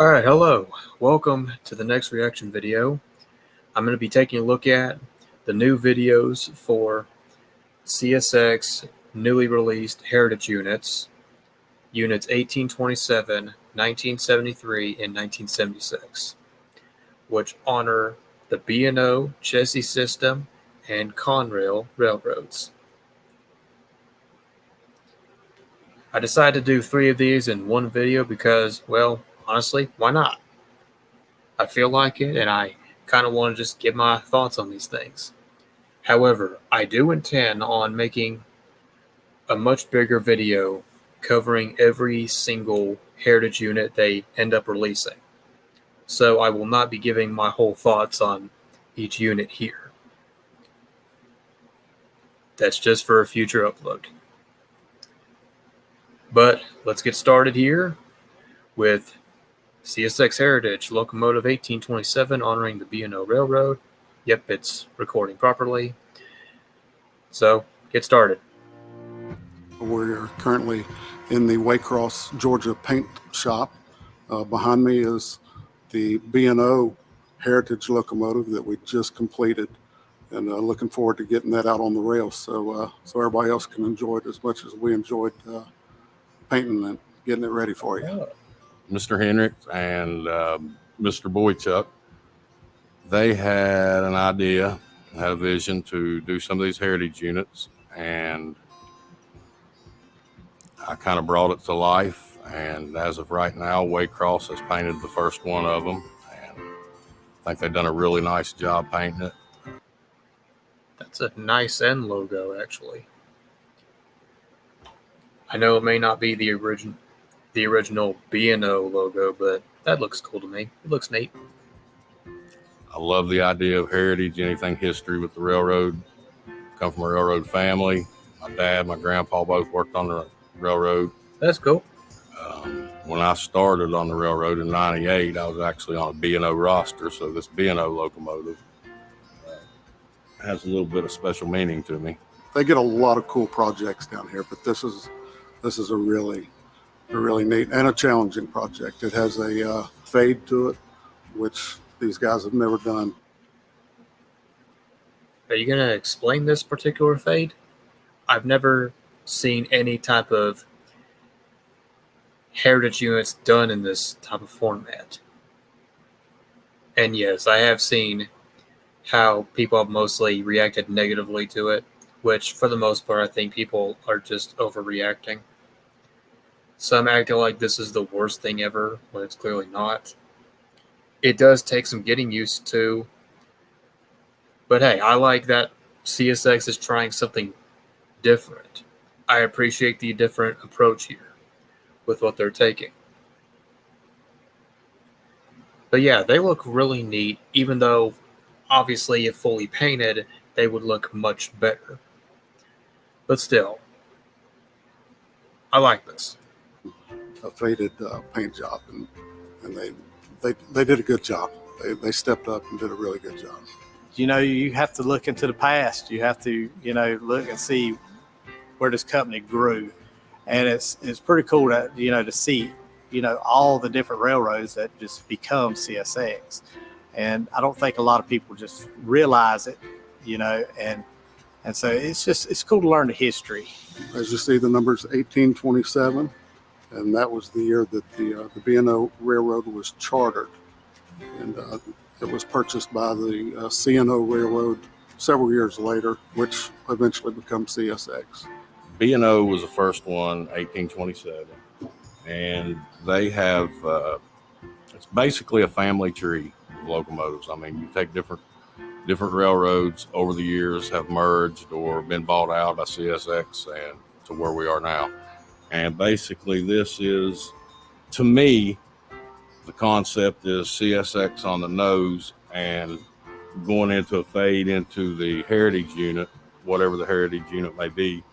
Alright, hello. Welcome to the next reaction video. I'm going to be taking a look at the new videos for CSX newly released heritage units 1827, 1973, and 1976, which honor the B&O chassis system and Conrail railroads. I decided to do 3 of these in one video because, well, honestly, why not? I feel like it, and I kind of want to just give my thoughts on these things. However, I do intend on making a much bigger video covering every single heritage unit they end up releasing. So I will not be giving my whole thoughts on each unit here. That's just for a future upload. But let's get started here with CSX Heritage Locomotive 1827 honoring the B&O Railroad. Yep, it's recording properly. So, get started. We're currently in the Waycross, Georgia paint shop. Behind me is the B&O Heritage locomotive that we just completed, and looking forward to getting that out on the rails so everybody else can enjoy it as much as we enjoyed painting and getting it ready for you. Mr. Hendricks and Mr. Boychuk, they had an idea, had a vision to do some of these heritage units, and I kind of brought it to life. And as of right now, Waycross has painted the first one of them, and I think they've done a really nice job painting it. That's a nice end logo, actually. I know it may not be the original B&O logo, but that looks cool to me. It looks neat. I love the idea of heritage, anything history with the railroad. Come from a railroad family. My dad, my grandpa both worked on the railroad. That's cool. When I started on the railroad in '98, I was actually on a B&O roster, so this B&O locomotive has a little bit of special meaning to me. They get a lot of cool projects down here, but this is a really neat and a challenging project. It has a fade to it, which these guys have never done. Are you going to explain this particular fade? I've never seen any type of heritage units done in this type of format. And yes, I have seen how people have mostly reacted negatively to it, which for the most part, I think people are just overreacting. Some acting like this is the worst thing ever, when it's clearly not. It does take some getting used to. But hey, I like that CSX is trying something different. I appreciate the different approach here with what they're taking. But yeah, they look really neat, even though obviously if fully painted, they would look much better. But still, I like this. A faded paint job, and they did a good job. They stepped up and did a really good job. You know, you have to look into the past. You have to, look and see where this company grew. And it's pretty cool to, to see, all the different railroads that just become CSX. And I don't think a lot of people just realize it, and so it's cool to learn the history. As you see, the number's 1827, and that was the year that the B&O Railroad was chartered. And it was purchased by the C&O Railroad several years later, which eventually becomes CSX. B&O was the first one, 1827, and they have, it's basically a family tree of locomotives. I mean, you take different railroads over the years have merged or been bought out by CSX and to where we are now. And basically this is, to me, the concept is CSX on the nose and going into a fade into the heritage unit, whatever the heritage unit may be,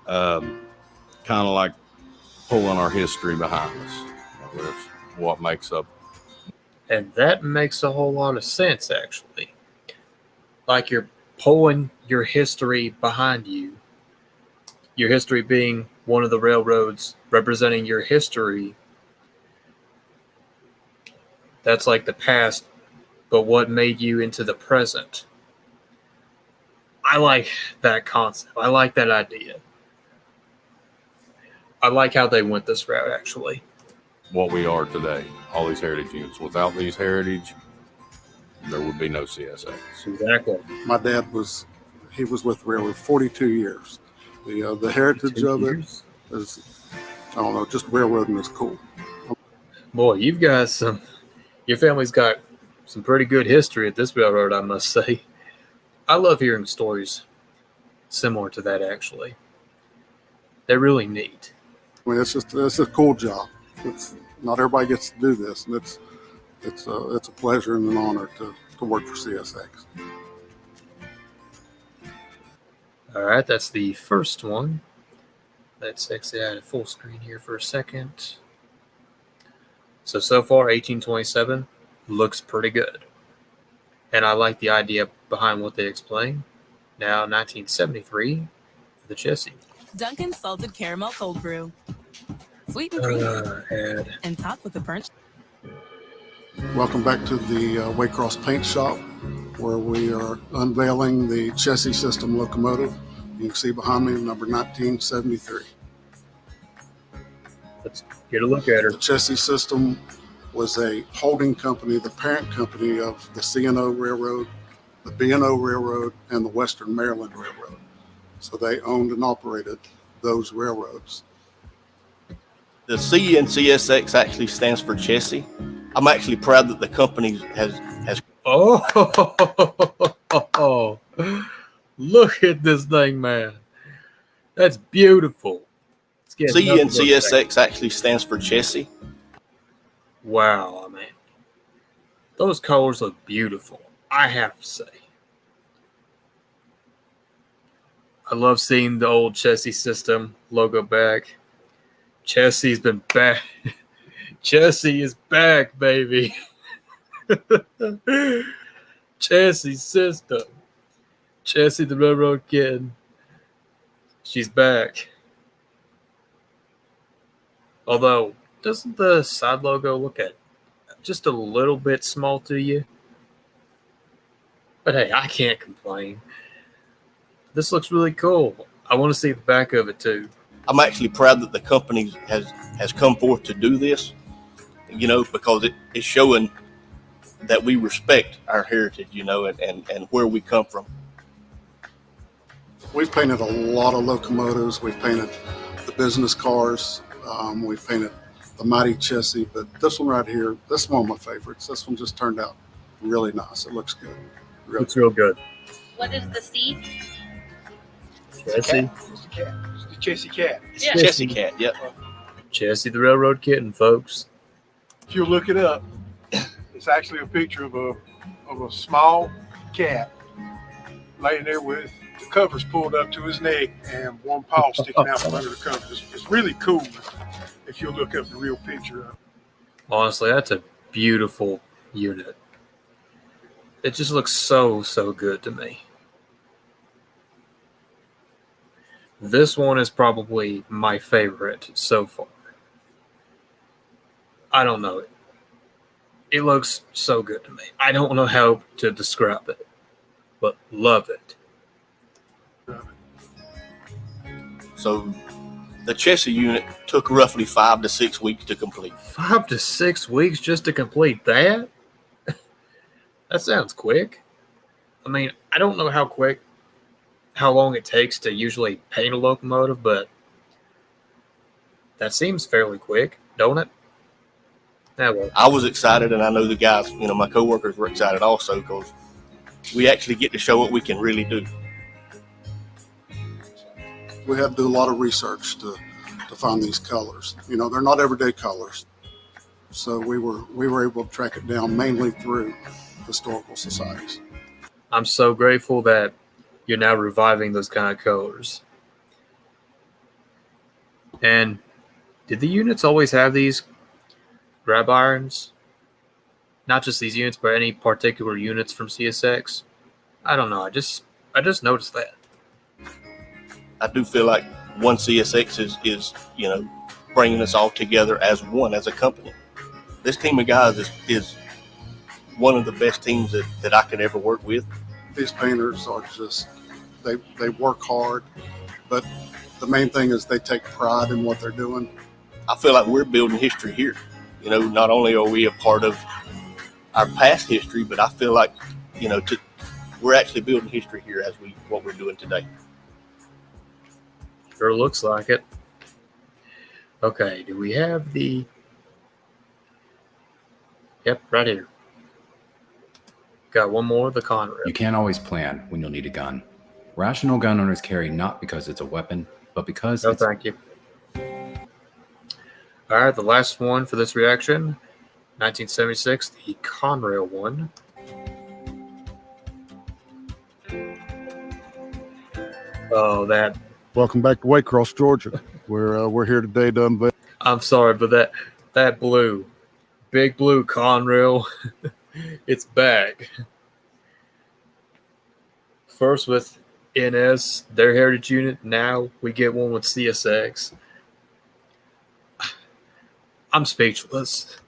kind of like pulling our history behind us. That's what makes up. And that makes a whole lot of sense, actually. Like you're pulling your history behind you. Your history being one of the railroads representing your history. That's like the past, but what made you into the present? I like that concept. I like that idea. I like how they went this route, actually. What we are today, all these heritage units. Without these heritage, there would be no CSX. Exactly. My dad was with the railroad 42 years. The heritage of it is, I don't know, just railroading is cool. Boy, you've got your family's got some pretty good history at this railroad, I must say. I love hearing stories similar to that, actually. They're really neat. I mean, it's a cool job. It's not everybody gets to do this, and it's a pleasure and an honor to work for CSX. All right, that's the first one. Let's exit out of full screen here for a second. So far, 1827 looks pretty good. And I like the idea behind what they explain. Now, 1973 for the Chessie. Dunkin' salted caramel cold brew. Sweet and creamy. And topped with a burnt. Welcome back to the Waycross Paint Shop, where we are unveiling the Chessie System locomotive. You can see behind me number 1973. Let's get a look at her. The Chessie System was a holding company, the parent company of the C&O Railroad, the B&O Railroad, and the Western Maryland Railroad. So they owned and operated those railroads. The C in CSX actually stands for Chessie. I'm actually proud that the company has. Oh, look at this thing, man. That's beautiful. C in CSX actually stands for Chessie. Wow, man. Those colors look beautiful, I have to say. I love seeing the old Chessie System logo back. Chessie's been back. Chessie is back, baby. Chessie System. Chessie the Railroad Kid. She's back. Although, doesn't the side logo look at just a little bit small to you? But hey, I can't complain. This looks really cool. I want to see the back of it too. I'm actually proud that the company has come forth to do this, because it's showing that we respect our heritage, and where we come from. We've painted a lot of locomotives. We've painted the business cars. We've painted the mighty Chessie, but this one right here, this is one of my favorites. This one just turned out really nice. It looks good. Really. Looks real good. What is the C? Chessie. It's the cat. It's the Chessie cat. Yeah. Chessie cat, yep. Chessie the Railroad Kitten, folks. If you look it up, it's actually a picture of a small cat laying there with the covers pulled up to his neck and one paw sticking out from under the covers. It's really cool if you look up the real picture of it. Honestly, that's a beautiful unit. It just looks so good to me. This one is probably my favorite so far. I don't know. It looks so good to me. I don't know how to describe it, but love it. So the Chessie unit took roughly 5 to 6 weeks to complete. 5 to 6 weeks just to complete that? That sounds quick. I mean, I don't know how long it takes to usually paint a locomotive, but that seems fairly quick, don't it? Yeah, well. I was excited, and I know the guys, my coworkers were excited also, because we actually get to show what we can really do. We had to do a lot of research to find these colors. They're not everyday colors. So we were able to track it down mainly through historical societies. I'm so grateful that you're now reviving those kind of colors. And did the units always have these grab irons? Not just these units, but any particular units from CSX? I don't know. I just noticed that. I do feel like one CSX is bringing us all together as one, as a company. This team of guys is one of the best teams that I could ever work with. These painters are just, they work hard, but the main thing is they take pride in what they're doing. I feel like we're building history here. You know, not only are we a part of our past history, but I feel like, you know, we're actually building history here as what we're doing today. Sure looks like it. Okay, do we have the... Yep, right here. Got one more, the Conrail. You can't always plan when you'll need a gun. Rational gun owners carry not because it's a weapon, but because No, it's... thank you. All right, the last one for this reaction, 1976, the Conrail one. Oh, that... Welcome back to Waycross, Georgia. We're here today to unveil. I'm sorry, but that blue, big blue Conrail, it's back. First with NS, their heritage unit. Now we get one with CSX. I'm speechless.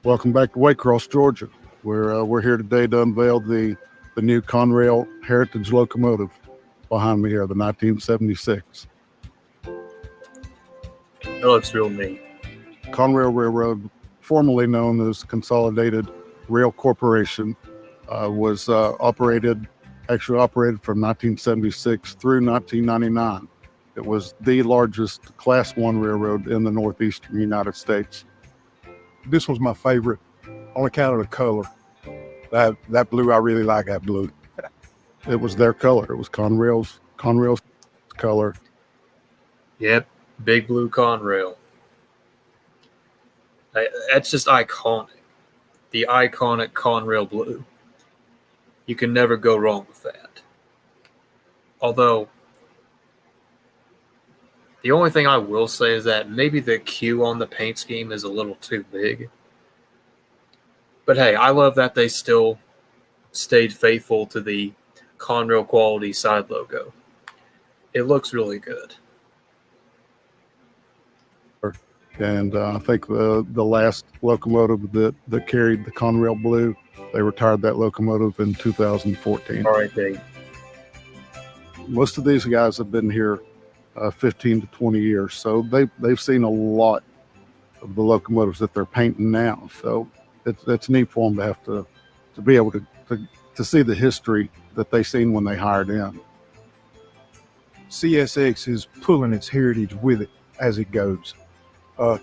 Welcome back to Waycross, Georgia. We're here today to unveil the new Conrail heritage locomotive behind me here, the 1976. That looks real neat. Conrail Railroad, formerly known as Consolidated Rail Corporation, was operated from 1976 through 1999. It was the largest Class 1 railroad in the northeastern United States. This was my favorite on account of the color. That blue, I really like that blue. It was their color. It was Conrail's color. Yep, big blue Conrail. That's just iconic. The iconic Conrail blue. You can never go wrong with that. Although, the only thing I will say is that maybe the Q on the paint scheme is a little too big. But hey, I love that they still stayed faithful to the Conrail quality side logo. It looks really good. And I think the last locomotive that carried the Conrail blue, they retired that locomotive in 2014. All right, Dave. Most of these guys have been here 15 to 20 years, so they've seen a lot of the locomotives that they're painting now. So it's neat for them to have to be able to see the history that they seen when they hired in. CSX is pulling its heritage with it as it goes.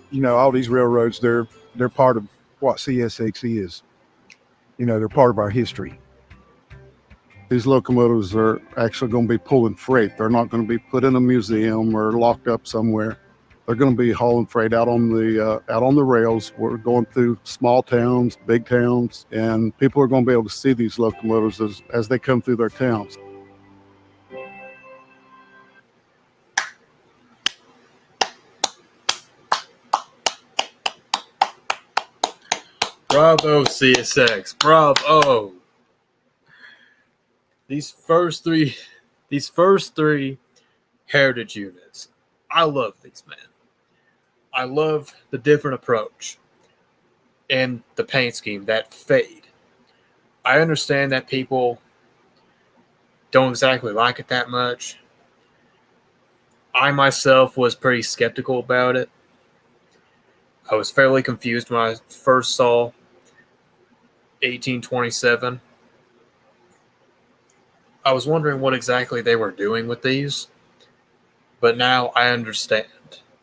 You know, all these railroads, they're part of what CSX is. You know, they're part of our history. These locomotives are actually going to be pulling freight. They're not going to be put in a museum or locked up somewhere. They're going to be hauling freight out on the rails. We're going through small towns, big towns, and people are going to be able to see these locomotives as they come through their towns. Bravo, CSX. Bravo. These first three heritage units. I love these, man. I love the different approach and the paint scheme, that fade. I understand that people don't exactly like it that much. I myself was pretty skeptical about it. I was fairly confused when I first saw 1827. I was wondering what exactly they were doing with these, but now I understand,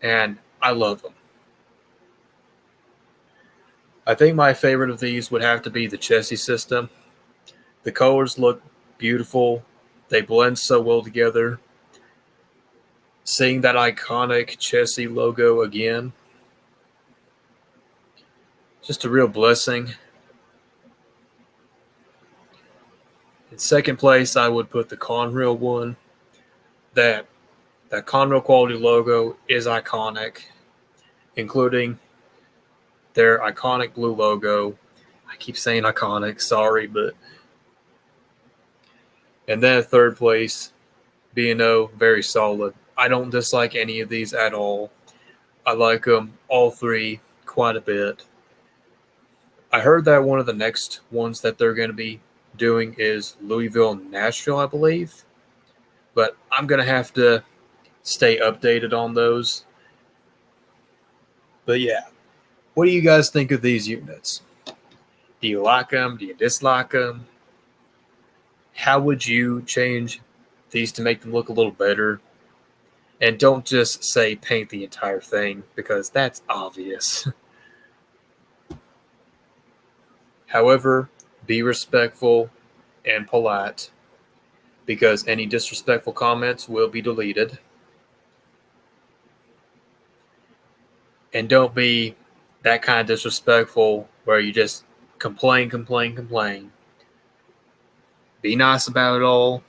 and I love them. I think my favorite of these would have to be the chassis system. The colors look beautiful. They blend so well together. Seeing that iconic chassis logo again, just a real blessing. In second place, I would put the Conrail one. That Conrail quality logo is iconic, including their iconic blue logo. I keep saying iconic, sorry, but. And then third place, B&O, very solid. I don't dislike any of these at all. I like them all three quite a bit. I heard that one of the next ones that they're going to be doing is Louisville, Nashville, I believe. But I'm going to have to stay updated on those. But yeah, what do you guys think of these units? Do you like them? Do you dislike them? How would you change these to make them look a little better? And don't just say paint the entire thing, because that's obvious. However, be respectful and polite, because any disrespectful comments will be deleted. And don't be that kind of disrespectful where you just complain. Be nice about it all,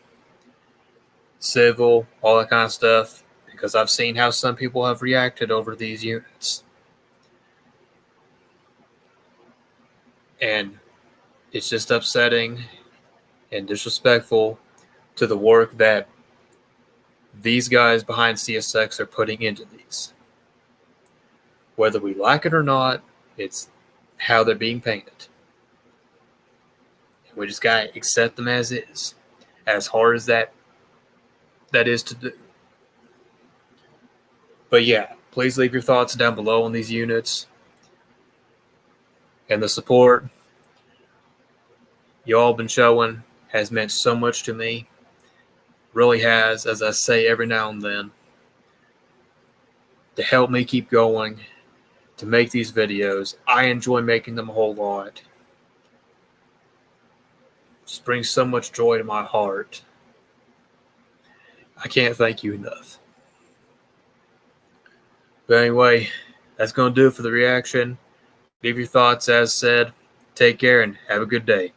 civil, all that kind of stuff, because I've seen how some people have reacted over these units. And it's just upsetting and disrespectful to the work that these guys behind CSX are putting into these. Whether we like it or not, it's how they're being painted. And we just got to accept them as is, as hard as that is to do. But yeah, please leave your thoughts down below on these units. And the support y'all been showing has meant so much to me. Really has, as I say every now and then, to help me keep going, to make these videos. I enjoy making them a whole lot. Just brings so much joy to my heart. I can't thank you enough. But anyway, that's going to do it for the reaction. Leave your thoughts as said. Take care and have a good day.